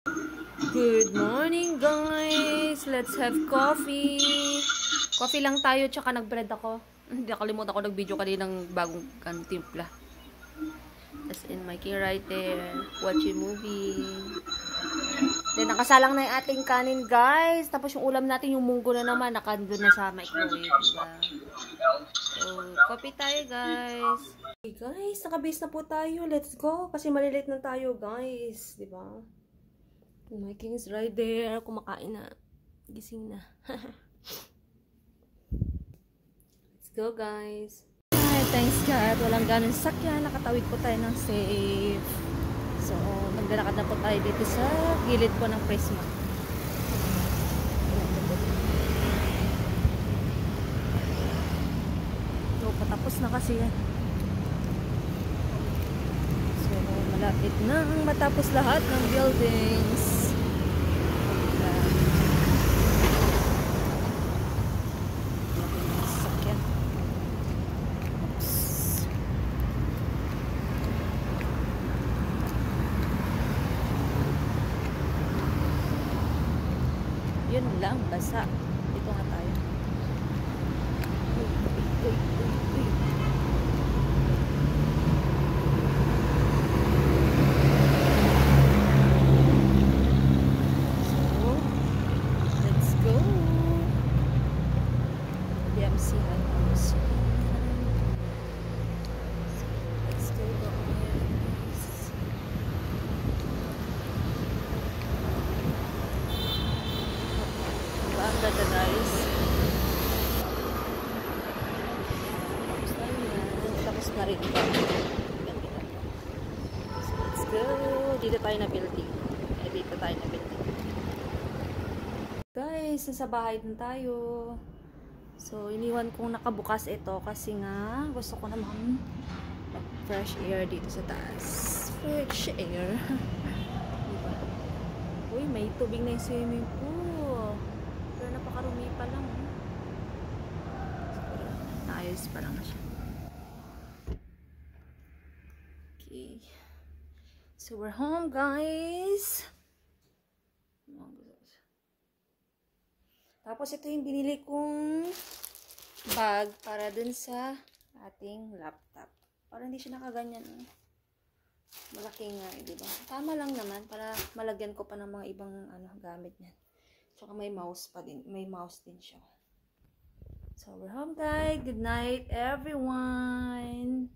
Good morning, guys! Let's have coffee. Coffee lang tayo, tsaka nag-bread ako. Hindi nakalimutan ko nag-video kaninang bagong timpla. That's in my key right there. Watching movie. Then, nakasalang na yung ating kanin, guys. Tapos yung ulam natin, yung munggo na naman, nakandun na sa microwave. Diba? So, coffee tayo, guys. Okay, guys, nakabase na po tayo. Let's go. Kasi malilate na tayo, guys. Diba? My king is right there. Kumakain na. Gising na. Let's go, guys. Ay, thanks God. Walang ganun sakyan. Nakatawid po tayo ng safe. So, maglalakad na po tayo dito sa gilid po ng Prisma. So, patapos na kasi yan. So, malapit na matapos lahat ng buildings. Yun lang, basa. Dito nga tayo. So, let's go. DMC House. Let's go, guys. Ang ganda, guys. Tapos na rin ito. So, let's go. Dito tayo na building. Dito tayo na building. Guys, nasa bahay din tayo. So, iniwan kong nakabukas ito kasi nga gusto ko naman fresh air dito sa taas. Fresh air. Diba? Uy, may tubig na yung swimming pool. Pero napakarumi pa lang. Naayos pa lang siya. Okay. So, we're home, guys. Tapos, ito yung binili kong bag para dun sa ating laptop. Para hindi siya nakaganyan. Malaki nga, diba? Tama lang naman para malagyan ko pa ng mga ibang gamit niyan. Tsaka may mouse pa din. May mouse din siya. So, we're home, guys. Good night, everyone.